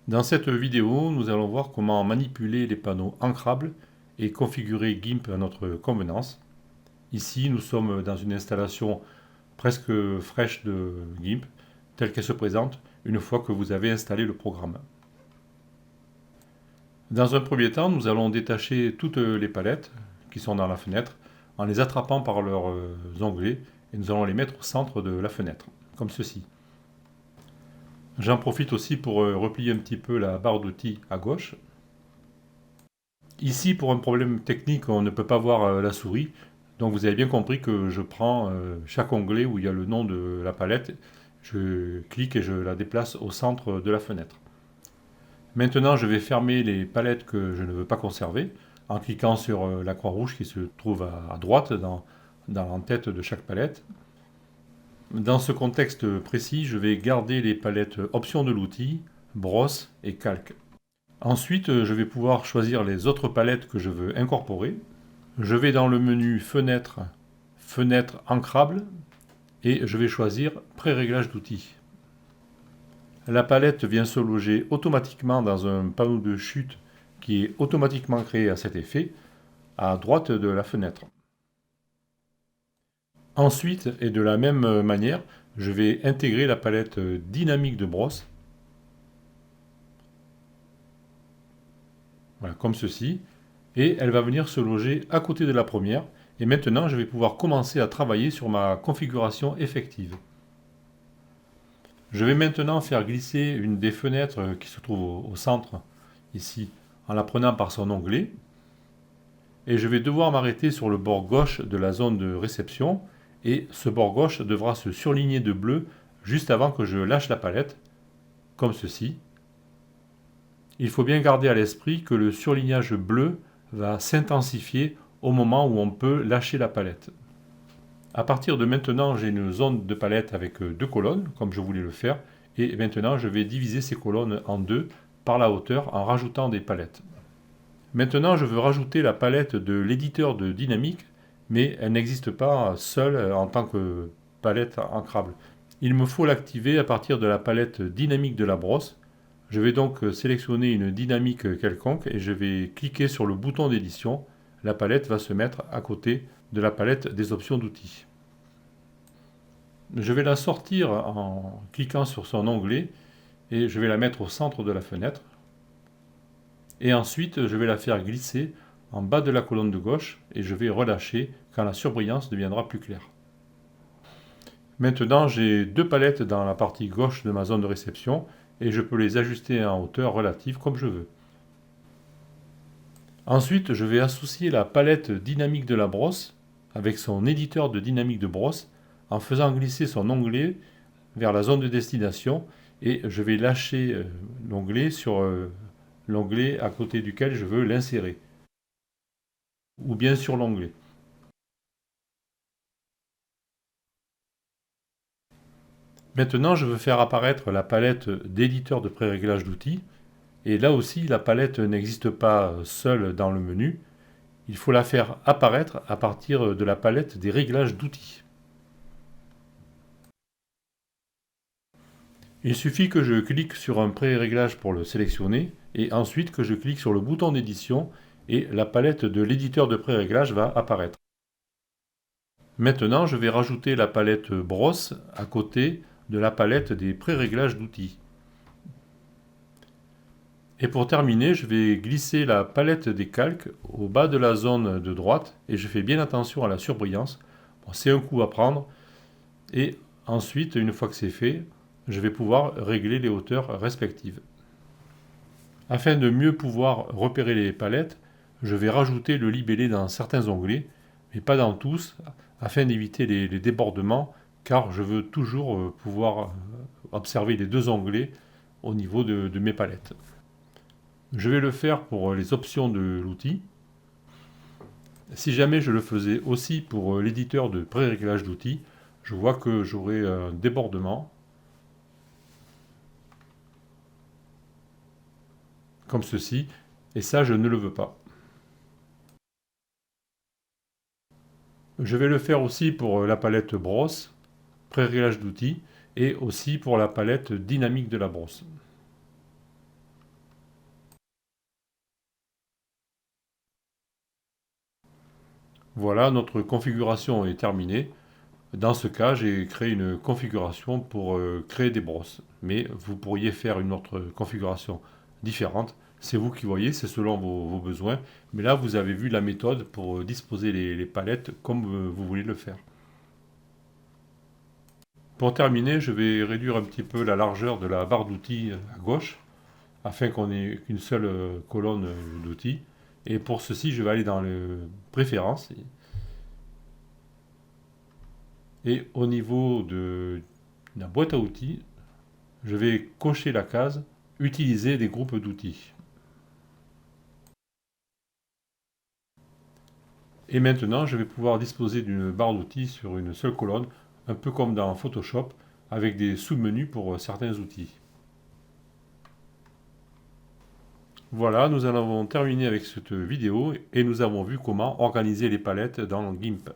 Dans cette vidéo, nous allons voir comment manipuler les panneaux ancrables et configurer GIMP à notre convenance. Ici, nous sommes dans une installation presque fraîche de GIMP, telle qu'elle se présente une fois que vous avez installé le programme. Dans un premier temps, nous allons détacher toutes les palettes qui sont dans la fenêtre en les attrapant par leurs onglets et nous allons les mettre au centre de la fenêtre, comme ceci. J'en profite aussi pour replier un petit peu la barre d'outils à gauche. Ici, pour un problème technique, on ne peut pas voir la souris. Donc vous avez bien compris que je prends chaque onglet où il y a le nom de la palette, je clique et je la déplace au centre de la fenêtre. Maintenant, je vais fermer les palettes que je ne veux pas conserver en cliquant sur la croix rouge qui se trouve à droite dans l'entête de chaque palette. Dans ce contexte précis, je vais garder les palettes options de l'outil, brosse et calque. Ensuite, je vais pouvoir choisir les autres palettes que je veux incorporer. Je vais dans le menu Fenêtre, Fenêtre ancrable et je vais choisir Pré-réglage d'outils. La palette vient se loger automatiquement dans un panneau de chute qui est automatiquement créé à cet effet, à droite de la fenêtre. Ensuite, et de la même manière, je vais intégrer la palette dynamique de brosse. Voilà, comme ceci. Et elle va venir se loger à côté de la première. Et maintenant, je vais pouvoir commencer à travailler sur ma configuration effective. Je vais maintenant faire glisser une des fenêtres qui se trouve au centre, ici, en la prenant par son onglet. Et je vais devoir m'arrêter sur le bord gauche de la zone de réception. Et ce bord gauche devra se surligner de bleu juste avant que je lâche la palette, comme ceci. Il faut bien garder à l'esprit que le surlignage bleu va s'intensifier au moment où on peut lâcher la palette. À partir de maintenant, j'ai une zone de palette avec deux colonnes, comme je voulais le faire, et maintenant je vais diviser ces colonnes en deux par la hauteur en rajoutant des palettes. Maintenant, je veux rajouter la palette de l'éditeur de dynamique, mais elle n'existe pas seule en tant que palette ancrable. Il me faut l'activer à partir de la palette dynamique de la brosse. Je vais donc sélectionner une dynamique quelconque et je vais cliquer sur le bouton d'édition. La palette va se mettre à côté de la palette des options d'outils. Je vais la sortir en cliquant sur son onglet et je vais la mettre au centre de la fenêtre. Et ensuite, je vais la faire glisser en bas de la colonne de gauche et je vais relâcher quand la surbrillance deviendra plus claire. Maintenant, j'ai deux palettes dans la partie gauche de ma zone de réception et je peux les ajuster en hauteur relative comme je veux. Ensuite, je vais associer la palette dynamique de la brosse avec son éditeur de dynamique de brosse en faisant glisser son onglet vers la zone de destination et je vais lâcher l'onglet sur l'onglet à côté duquel je veux l'insérer ou bien sur l'onglet. Maintenant, je veux faire apparaître la palette d'éditeur de pré-réglage d'outils. Et là aussi, la palette n'existe pas seule dans le menu. Il faut la faire apparaître à partir de la palette des réglages d'outils. Il suffit que je clique sur un pré-réglage pour le sélectionner et ensuite que je clique sur le bouton d'édition et la palette de l'éditeur de pré-réglage va apparaître. Maintenant, je vais rajouter la palette brosse à côté de la palette des pré-réglages d'outils. Et pour terminer, je vais glisser la palette des calques au bas de la zone de droite et je fais bien attention à la surbrillance. Bon, c'est un coup à prendre et ensuite, une fois que c'est fait, je vais pouvoir régler les hauteurs respectives. Afin de mieux pouvoir repérer les palettes, je vais rajouter le libellé dans certains onglets, mais pas dans tous, afin d'éviter les débordements, car je veux toujours pouvoir observer les deux onglets au niveau de mes palettes. Je vais le faire pour les options de l'outil. Si jamais je le faisais aussi pour l'éditeur de pré-réglage d'outils, je vois que j'aurai un débordement, comme ceci, et ça je ne le veux pas. Je vais le faire aussi pour la palette brosse, pré-réglage d'outils, et aussi pour la palette dynamique de la brosse. Voilà, notre configuration est terminée. Dans ce cas, j'ai créé une configuration pour créer des brosses. Mais vous pourriez faire une autre configuration différente. C'est vous qui voyez, c'est selon vos besoins. Mais là, vous avez vu la méthode pour disposer les palettes comme vous voulez le faire. Pour terminer, je vais réduire un petit peu la largeur de la barre d'outils à gauche, afin qu'on ait qu'une seule colonne d'outils. Et pour ceci, je vais aller dans les préférences. Et au niveau de la boîte à outils, je vais cocher la case Utiliser des groupes d'outils. Et maintenant, je vais pouvoir disposer d'une barre d'outils sur une seule colonne, un peu comme dans Photoshop, avec des sous-menus pour certains outils. Voilà, nous en avons terminé avec cette vidéo et nous avons vu comment organiser les palettes dans GIMP.